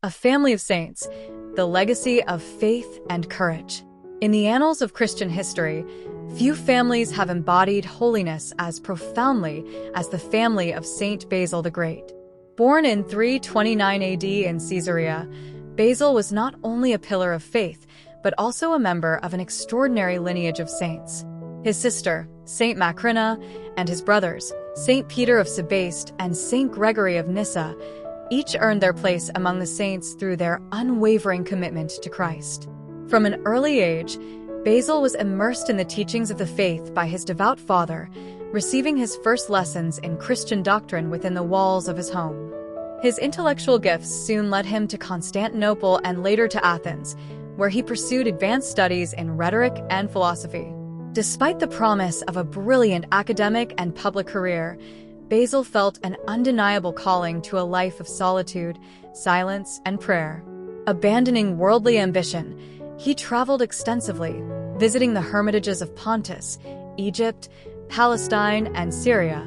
A family of saints, the legacy of faith and courage. In the annals of Christian history, few families have embodied holiness as profoundly as the family of Saint Basil the Great. Born in 329 AD in Caesarea, Basil was not only a pillar of faith, but also a member of an extraordinary lineage of saints. His sister, Saint Macrina, and his brothers, Saint Peter of Sebaste and Saint Gregory of Nyssa, each earned their place among the saints through their unwavering commitment to Christ. From an early age, Basil was immersed in the teachings of the faith by his devout father, receiving his first lessons in Christian doctrine within the walls of his home. His intellectual gifts soon led him to Constantinople and later to Athens, where he pursued advanced studies in rhetoric and philosophy. Despite the promise of a brilliant academic and public career, Basil felt an undeniable calling to a life of solitude, silence, and prayer. Abandoning worldly ambition, he traveled extensively, visiting the hermitages of Pontus, Egypt, Palestine, and Syria.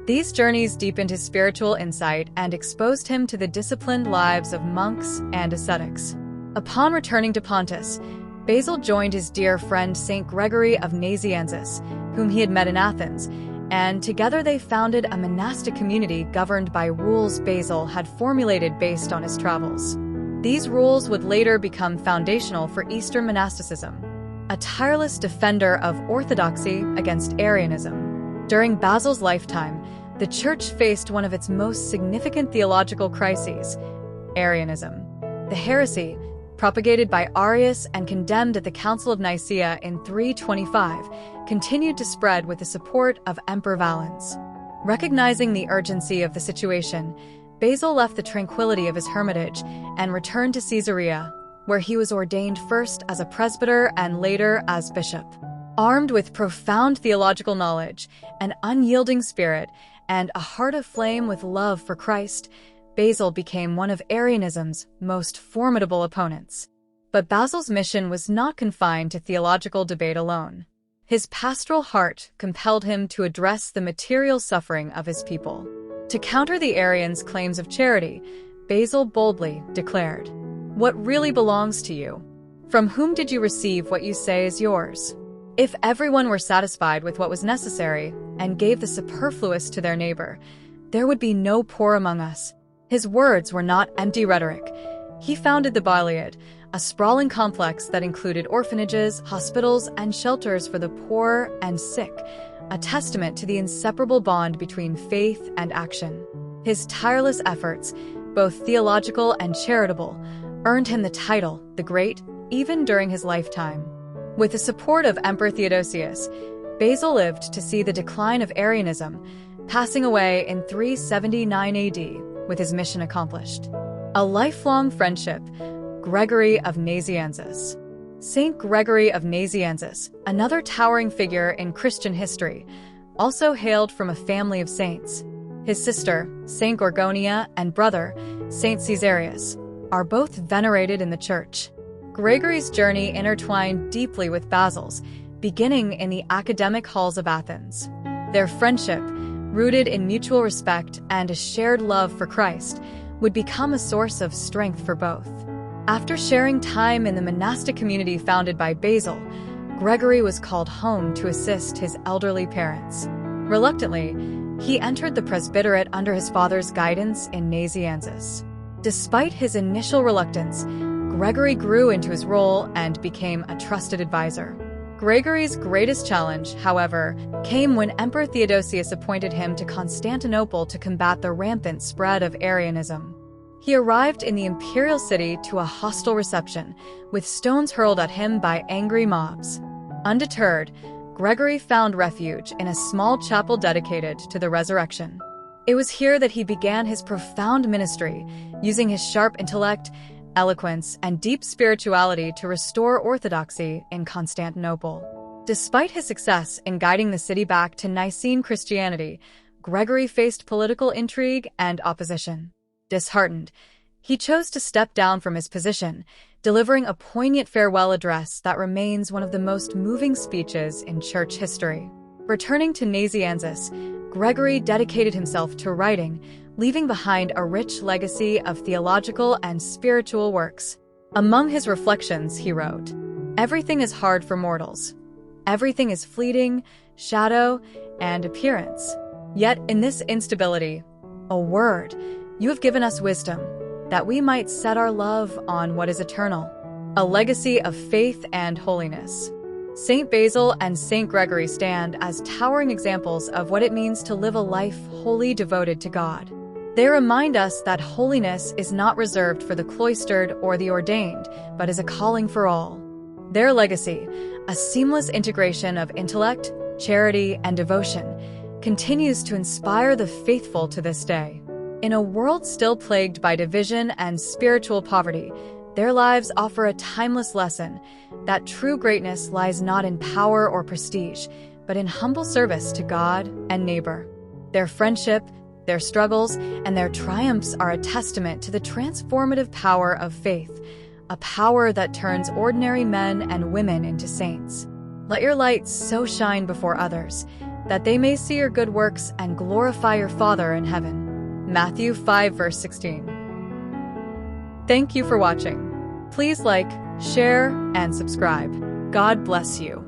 These journeys deepened his spiritual insight and exposed him to the disciplined lives of monks and ascetics. Upon returning to Pontus, Basil joined his dear friend Saint Gregory of Nazianzus, whom he had met in Athens, and together they founded a monastic community governed by rules Basil had formulated based on his travels. These rules would later become foundational for Eastern monasticism, a tireless defender of orthodoxy against Arianism. During Basil's lifetime, the Church faced one of its most significant theological crises, Arianism. The heresy, propagated by Arius and condemned at the Council of Nicaea in 325, continued to spread with the support of Emperor Valens. Recognizing the urgency of the situation, Basil left the tranquility of his hermitage and returned to Caesarea, where he was ordained first as a presbyter and later as bishop. Armed with profound theological knowledge, an unyielding spirit, and a heart aflame with love for Christ, Basil became one of Arianism's most formidable opponents. But Basil's mission was not confined to theological debate alone. His pastoral heart compelled him to address the material suffering of his people. To counter the Arians' claims of charity, Basil boldly declared, "What really belongs to you? From whom did you receive what you say is yours? If everyone were satisfied with what was necessary and gave the superfluous to their neighbor, there would be no poor among us." His words were not empty rhetoric. He founded the Basil, a sprawling complex that included orphanages, hospitals, and shelters for the poor and sick, a testament to the inseparable bond between faith and action. His tireless efforts, both theological and charitable, earned him the title, the Great, even during his lifetime. With the support of Emperor Theodosius, Basil lived to see the decline of Arianism, passing away in 379 AD, with his mission accomplished. A lifelong friendship, Gregory of Nazianzus. Saint Gregory of Nazianzus, another towering figure in Christian history, also hailed from a family of saints. His sister, Saint Gorgonia, and brother, Saint Caesarius, are both venerated in the Church. Gregory's journey intertwined deeply with Basil's, beginning in the academic halls of Athens. Their friendship, rooted in mutual respect and a shared love for Christ, would become a source of strength for both. After sharing time in the monastic community founded by Basil, Gregory was called home to assist his elderly parents. Reluctantly, he entered the presbyterate under his father's guidance in Nazianzus. Despite his initial reluctance, Gregory grew into his role and became a trusted advisor. Gregory's greatest challenge, however, came when Emperor Theodosius appointed him to Constantinople to combat the rampant spread of Arianism. He arrived in the imperial city to a hostile reception, with stones hurled at him by angry mobs. Undeterred, Gregory found refuge in a small chapel dedicated to the resurrection. It was here that he began his profound ministry, using his sharp intellect, eloquence, and deep spirituality to restore orthodoxy in Constantinople. Despite his success in guiding the city back to Nicene Christianity, Gregory faced political intrigue and opposition. Disheartened, he chose to step down from his position, delivering a poignant farewell address that remains one of the most moving speeches in church history. Returning to Nazianzus, Gregory dedicated himself to writing, leaving behind a rich legacy of theological and spiritual works. Among his reflections, he wrote, "Everything is hard for mortals. Everything is fleeting, shadow, and appearance. Yet in this instability, a word, you have given us wisdom, that we might set our love on what is eternal, a legacy of faith and holiness." Saint Basil and Saint Gregory stand as towering examples of what it means to live a life wholly devoted to God. They remind us that holiness is not reserved for the cloistered or the ordained, but is a calling for all. Their legacy, a seamless integration of intellect, charity, and devotion, continues to inspire the faithful to this day. In a world still plagued by division and spiritual poverty, their lives offer a timeless lesson that true greatness lies not in power or prestige, but in humble service to God and neighbor. Their friendship, their struggles, and their triumphs are a testament to the transformative power of faith, a power that turns ordinary men and women into saints. Let your light so shine before others, that they may see your good works and glorify your Father in heaven. Matthew 5, verse 16. Thank you for watching. Please like, share, and subscribe. God bless you.